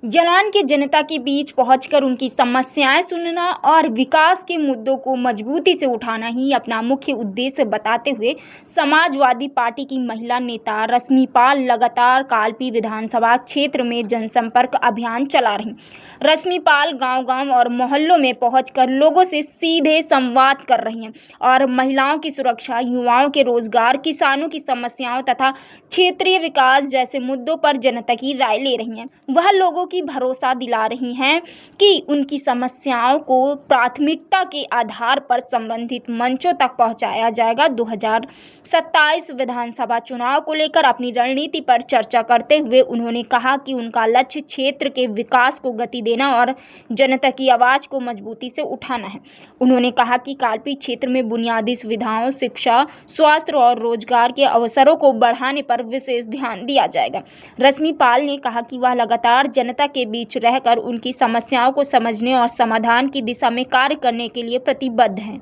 जालौन की जनता के बीच पहुंचकर उनकी समस्याएं सुनना और विकास के मुद्दों को मजबूती से उठाना ही अपना मुख्य उद्देश्य बताते हुए समाजवादी पार्टी की महिला नेता रश्मि पाल लगातार कालपी विधानसभा क्षेत्र में जनसंपर्क अभियान चला रही। रश्मि पाल गांव-गांव और मोहल्लों में पहुंचकर लोगों से सीधे संवाद कर रही हैं और महिलाओं की सुरक्षा, युवाओं के रोजगार, किसानों की समस्याओं तथा क्षेत्रीय विकास जैसे मुद्दों पर जनता की राय ले रही हैं। वह लोगों की भरोसा दिला रही हैं कि उनकी समस्याओं को प्राथमिकता के आधार पर संबंधित मंचों तक पहुंचाया जाएगा। 2027 विधानसभा चुनाव को लेकर अपनी रणनीति पर चर्चा करते हुए उन्होंने कहा कि उनका लक्ष्य क्षेत्र के विकास को गति देना और जनता की आवाज़ को मजबूती से उठाना है। उन्होंने कहा कि कालपी क्षेत्र में बुनियादी सुविधाओं, शिक्षा, स्वास्थ्य और रोजगार के अवसरों को बढ़ाने पर विशेष ध्यान दिया जाएगा। रश्मि पाल ने कहा कि वह लगातार जनता के बीच रहकर उनकी समस्याओं को समझने और समाधान की दिशा में कार्य करने के लिए प्रतिबद्ध हैं।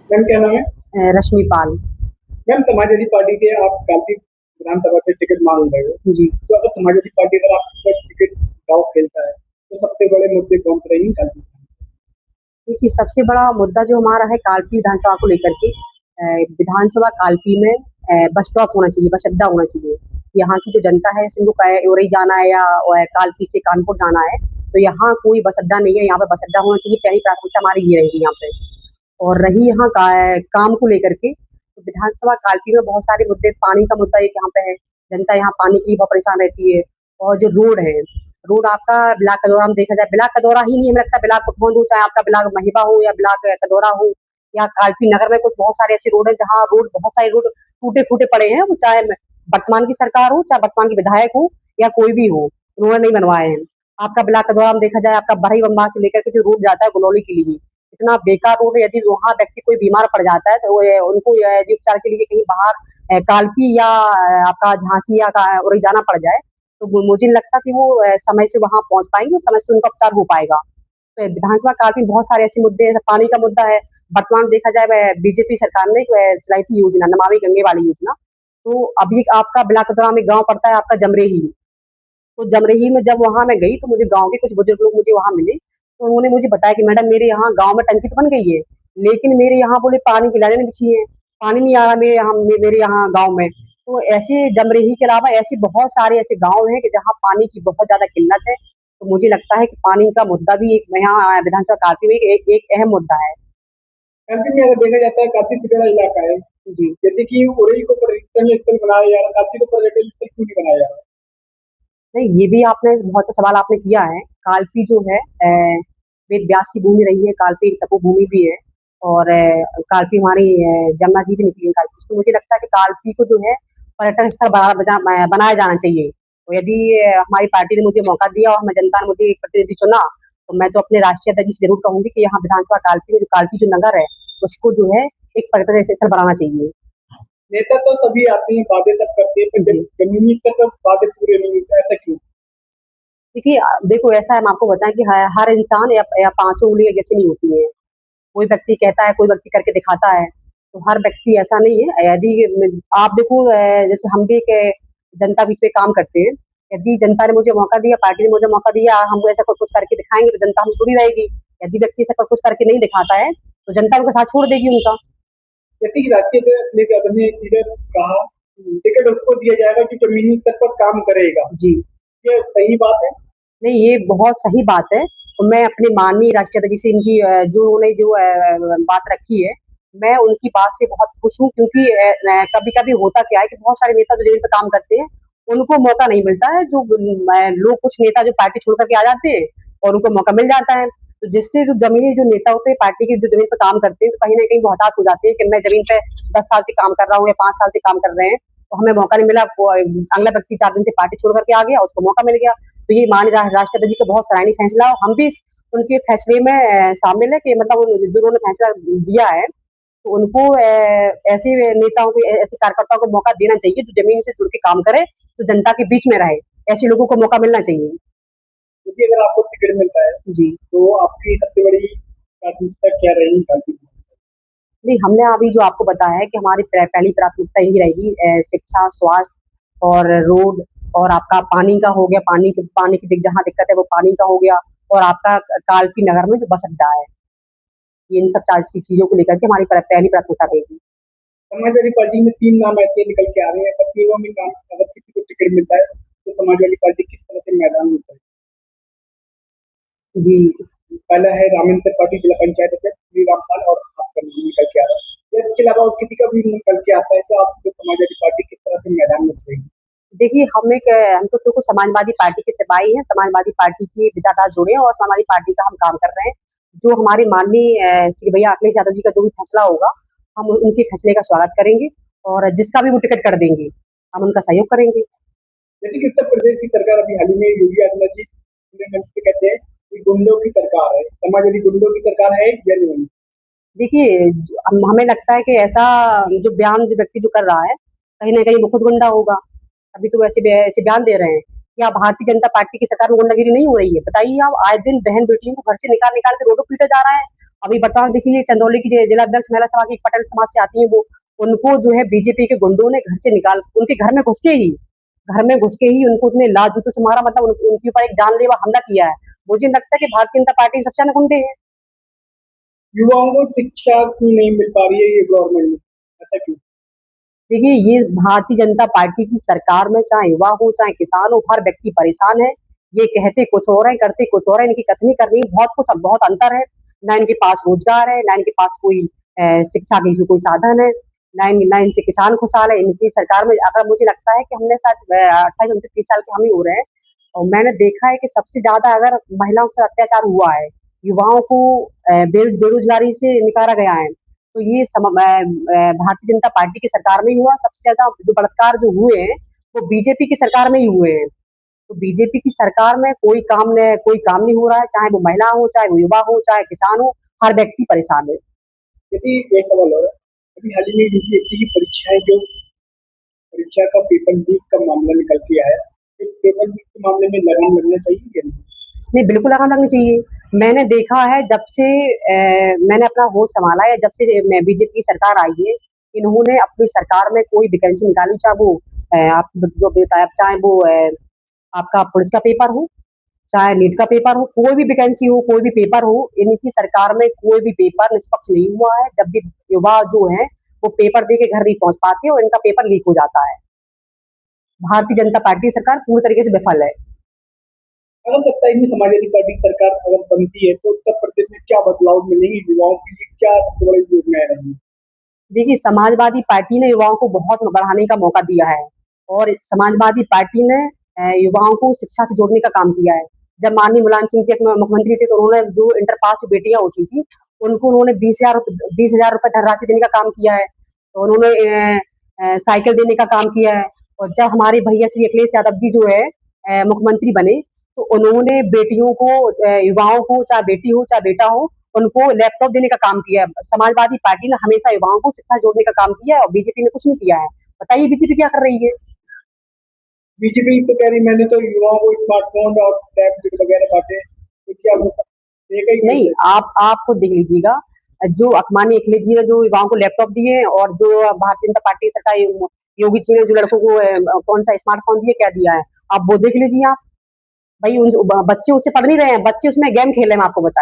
मैम क्या नाम है? रश्मि पाल। मैम समाजवादी पार्टी के आप काफी विधानसभा से टिकट मांग रहे हो जी। तो अगर समाजवादी पार्टी अगर आपको टिकट दाव खेलता है तो सबसे बड़े मुद्दे कौन से रहेंगे कालपी? देखिए, सबसे बड़ा मुद्दा जो हमारा है कालपी विधानसभा को लेकर के, विधानसभा कालपी में बस स्टॉप होना चाहिए, बस अड्डा होना चाहिए। यहाँ की जो जनता है जिनको उरई जाना है या कालपी से कानपुर जाना है तो यहाँ कोई बस अड्डा नहीं है, यहाँ पे बस अड्डा होना चाहिए। पहली प्राथमिकता हमारी ये रहेगी यहाँ पे। और रही यहाँ काम को लेकर के, तो विधानसभा कालपी में बहुत सारे मुद्दे, पानी का मुद्दा एक यहाँ पे है, जनता यहाँ पानी के लिए बहुत परेशान रहती है। और जो रोड है, रोड आपका ब्लॉक कदौरा में देखा जाए, ब्लॉक कदौरा ही नहीं, हमें लगता है ब्लॉक कुटमंद हो, चाहे आपका ब्लॉक महिबा हो या ब्लॉक कदौरा हो या कालपी नगर में, कुछ बहुत सारे ऐसे रोड है जहाँ बहुत सारे रोड टूटे फूटे पड़े हैं। वो चाहे वर्तमान की सरकार हो, चाहे वर्तमान के विधायक हो या कोई भी हो, उन्होंने नहीं बनवाए हैं। आपका ब्लॉक कदौरा में देखा जाए, आपका बरही बम्बा से लेकर के जो रोड जाता है गलौली के लिए, इतना बेकार रोड है। यदि वहाँ व्यक्ति कोई बीमार पड़ जाता है तो उनको यदि उपचार के लिए कहीं बाहर कालपी या आपका झांसी या उरई जाना पड़ जाए तो मुझे नहीं लगता कि वो समय से वहाँ पहुंच पाएंगे और समय से उनका उपचार हो पाएगा। तो विधानसभा कालपी में बहुत सारे ऐसे मुद्दे हैं। पानी का मुद्दा है, वर्तमान देखा जाए बीजेपी सरकार ने चलाई थी योजना, नमामि गंगे वाली योजना। तो अभी आपका ब्लॉक कदौरा में गाँव पड़ता है आपका जमरेही। तो जमरेही में जब वहाँ मैं गई तो मुझे गाँव के कुछ बुजुर्ग लोग मुझे वहाँ मिले, तो उन्होंने मुझे बताया कि मैडम मेरे यहाँ गाँव में टंकी तो बन गई है, लेकिन मेरे यहाँ बोले पानी की लाइनें नहीं बिछी हैं, पानी नहीं आ रहा मेरे यहाँ गाँव में। तो ऐसे जमरेही के अलावा ऐसे बहुत सारे ऐसे गाँव हैं कि जहाँ पानी की बहुत ज़्यादा किल्लत है। तो मुझे लगता है कि पानी का मुद्दा भी एक यहाँ विधानसभा कालपी में एक अहम मुद्दा है। कालपी में अगर देखा जाता है काफी पिछड़ा इलाका है जी। जैसे कि उरई को पर्यटन स्थल बनाया जा रहा है, कालपी को पर्यटन स्थल क्यों नहीं बनाया जा रहा? नहीं, ये भी आपने बहुत अच्छा सवाल आपने किया है। कालपी जो है वेद व्यास की भूमि रही है, कालपी एक तपोभूमि भी है और कालपी हमारी जमुना जी भी निकली है कालपी। तो मुझे लगता है कि कालपी को जो है पर्यटन स्थल बनाया जाना चाहिए। तो यदि हमारी पार्टी ने मुझे मौका दिया और हमें जनता ने मुझे एक प्रतिनिधि चुना तो मैं तो अपने राष्ट्रीय अध्यक्ष से जरूर कहूंगी कि यहाँ विधानसभा कालपी में जो कालपी जो नगर है उसको जो है एक पर्यटन स्थल बनाना चाहिए। नेता तो तभी आते हैं, वादे तब करते हैं, पर जमीनी स्तर पर वादे पूरे नहीं होते, ऐसा क्यों? देखिए, देखो ऐसा है, हम आपको बताएं कि हर इंसान या पांचों उंगलियां जैसी नहीं होती है। कोई व्यक्ति कहता है, कोई व्यक्ति करके दिखाता है, तो हर व्यक्ति ऐसा नहीं है। यदि आप देखो जैसे हम भी एक जनता बीच में काम करते हैं, यदि जनता ने मुझे मौका दिया, पार्टी ने मुझे मौका दिया, हम ऐसा कुछ करके दिखाएंगे तो जनता हमसे जुड़ी रहेगी। यदि व्यक्ति ऐसा कुछ करके नहीं दिखाता है तो जनता उनका साथ छोड़ देगी उनका। जैसे कि राष्ट्रीय अध्यक्ष ने आदरणीय लीडर कहा टिकट उसको दिया जाएगा जो जमीनी स्तर पर काम करेगा, जी। ये सही बात है? नहीं, ये बहुत सही बात है। तो मैं अपने माननीय राष्ट्रीय अध्यक्ष से इनकी जो उन्होंने जो बात रखी है, मैं उनकी बात से बहुत खुश हूँ क्योंकि कभी-कभी होता क्या है कि बहुत सारे नेता जो जमीन पे काम करते हैं, उनको मौका नहीं मिलता है। जो लोग, कुछ नेता जो पार्टी छोड़ कर के आ जाते हैं और उनको मौका मिल जाता है। तो जिससे जो जमीनी जो नेता होते हैं पार्टी के, जो जमीन पे काम करते हैं, तो कहीं न कहीं वो हताश हो जाते हैं कि मैं जमीन पे 10 साल से काम कर रहा हूँ या 5 साल से काम कर रहे हैं, तो हमें मौका नहीं मिला। वो अगला व्यक्ति 4 दिन से पार्टी छोड़ कर के आ गया, उसको मौका मिल गया। तो ये माननीय राष्ट्रपति जी का बहुत सराहनीय फैसला है। हम भी उनके फैसले में शामिल है कि मतलब जो उन्होंने फैसला दिया है तो उनको ऐसे नेताओं को, ऐसे कार्यकर्ताओं को मौका देना चाहिए जो जमीन से जुड़ के काम करे, तो जनता के बीच में रहे। ऐसे लोगों को मौका मिलना चाहिए। क्योंकि अगर आपको टिकट मिलता है जी। तो आपकी सबसे बड़ी प्राथमिकता क्या रहेगी कालपी में? नहीं, हमने अभी जो आपको बताया है कि हमारी पहली प्राथमिकता यही रहेगी शिक्षा, स्वास्थ्य और रोड और आपका पानी का हो गया, पानी की जहाँ दिक्कत है वो पानी का हो गया, और आपका कालपी नगर में जो बस अड्डा है, इन सब चीजों को लेकर के हमारी पहली प्राथमिकता रहेगी। समाजवादी पार्टी में 3 नाम ऐसे निकल के आ रहे हैं, पर तीनों में नाम अगर किसी को टिकट मिलता है, तो समाजवादी पार्टी किस तरह से मैदान में उतरेगी? जी, पहला है रामेंद्र त्रिपाठी, जिला पंचायत अध्यक्ष, श्री रामपाल, और आपका नाम निकल के आ रहा है। या इसके अलावा और किसी का भी निकल के आता है, तो आप जो समाजवादी पार्टी किस तरह से मैदान में उतरेगी? देखिए हम तो देखो समाजवादी पार्टी के सिपाही हैं, समाजवादी पार्टी के विचारधारा जुड़े हैं और समाजवादी पार्टी का हम काम कर रहे हैं। जो हमारे माननीय श्री भैया अखिलेश यादव जी का जो भी फैसला होगा, हम उनके फैसले का स्वागत करेंगे, और जिसका भी वो टिकट कर देंगे, हम उनका सहयोग करेंगे। जैसे कि उत्तर प्रदेश की सरकार अभी हाल ही में योगी आदित्यनाथ जी खुले मंच पे कहते हैं कि गुंडों की सरकार है, समाजवादी गुंडों की सरकार है या नहीं? देखिए, हमें लगता है कि ऐसा जो बयान जो व्यक्ति जो कर रहा है, कहीं न कहीं वो खुद गुंडा होगा। अभी तो ऐसे बयान दे रहे हैं। क्या भारतीय जनता पार्टी की सरकार में गुंडागिरी नहीं हो रही है? बताइए आप, आए दिन बहन-बेटियों को घर से निकाल-निकाल के रोडों पे पीटा जा रहा है। अभी वर्तमान देखिए, चंदौली की जिला अध्यक्ष महिला सभा की पटेल समाज से आती हैं वो, उनको जो है बीजेपी के गुंडों ने घर से निकाल उनके घर में घुस के ही उनको उतने लात जूतों से मारा, मतलब उनके ऊपर एक जानलेवा हमला किया है। मुझे लगता है कि भारतीय जनता पार्टी के सबसे ज़्यादा गुंडे हैं। युवाओं को शिक्षा क्यों नहीं मिल पा रही है ये गवर्नमेंट में? ऐसा क्यों? देखिए, ये भारतीय जनता पार्टी की सरकार में चाहे युवा हो, चाहे किसान हो, हर व्यक्ति परेशान है। ये कहते कुछ और है, करते कुछ और है, इनकी कथनी करनी बहुत अंतर है। ना इनके पास रोजगार है, ना इनके पास कोई शिक्षा के लिए कोई साधन है, ना इनसे किसान खुशहाल है। इनकी सरकार में अगर मुझे लगता है कि हमने शायद 28-29-30 साल के हम ही हो रहे हैं, और मैंने देखा है कि सबसे ज़्यादा अगर महिलाओं से अत्याचार हुआ है, युवाओं को बेरोजगारी से निकाला गया है, तो ये भारतीय जनता पार्टी की सरकार में ही हुआ। सबसे ज़्यादा जो बलात्कार जो हुए हैं, वो बीजेपी की सरकार में ही हुए हैं। तो बीजेपी की सरकार में कोई काम नहीं हो रहा है, चाहे वो महिला हो, चाहे वो युवा हो, चाहे किसान हो, हर व्यक्ति परेशान है। यदि एक सवाल और है, अभी हाल ही में यूपीएससी की परीक्षाएं जो परीक्षा का पेपर लीक का मामला निकल के आया, इस पेपर लीक के मामले में लगाम लगना चाहिए या नहीं? नहीं, बिल्कुल लगाम लगनी चाहिए। मैंने देखा है जब से मैंने अपना होश संभाला है, जब से मैं बीजेपी की सरकार आई है, इन्होंने अपनी सरकार में कोई वैकेंसी निकाली, चाहे वो आपकी जो बताया, चाहे वो आपका पुलिस का पेपर हो, चाहे नीट का पेपर हो, कोई भी वैकेंसी हो, कोई भी पेपर हो, इनकी सरकार में कोई भी पेपर निष्पक्ष नहीं हुआ है। जब भी युवा जो है वो पेपर दे के घर नहीं पहुंच पाते और इनका पेपर लीक हो जाता है। भारतीय जनता पार्टी सरकार पूरी तरीके से विफल है। अगर 27 में समाजवादी पार्टी की सरकार अगर बनती है, तो उत्तर प्रदेश में क्या बदलाव मिलेंगे? युवाओं के लिए क्या सबसे बड़ी योजनाएं रहेंगी? देखिए, समाजवादी पार्टी ने युवाओं को बहुत बढ़ाने का मौका दिया है, और समाजवादी पार्टी ने युवाओं को शिक्षा से जोड़ने का काम किया है। जब माननीय मुलायम सिंह जी मुख्यमंत्री थे, तो उन्होंने जो इंटर पास जो बेटियां होती थी, उनको उन्होंने 20,000 रुपए धनराशि देने का काम किया है। तो उन्होंने साइकिल देने का काम किया है। और जब हमारे भैया श्री अखिलेश यादव जी जो है मुख्यमंत्री बने, तो उन्होंने बेटियों को, युवाओं को, चाहे बेटी हो चाहे बेटा हो, उनको लैपटॉप देने का काम किया है। समाजवादी पार्टी ने हमेशा युवाओं को शिक्षा जोड़ने का काम किया है, और बीजेपी ने कुछ नहीं किया है। बताइए बीजेपी क्या कर रही है? बीजेपी तो कह रही मैंने तो युवाओं को स्मार्टफोन और टैबलेट वगैरह बांटे, तो क्या वो देगा ही नहीं, कैसे? आप खुद देख लीजिएगा, जो माननीय अखिलेश जी ने जो युवाओं को लैपटॉप दिए हैं, और जो भारतीय जनता पार्टी की सरकार योगी जी ने जो लड़कों को कौन सा स्मार्टफोन दिया, क्या दिया है, आप वो देख लीजिए आप। भाई बच्चे उससे पढ़ नहीं रहे हैं, बच्चे उसमें गेम खेल रहे हैं, मैं आपको बताएं।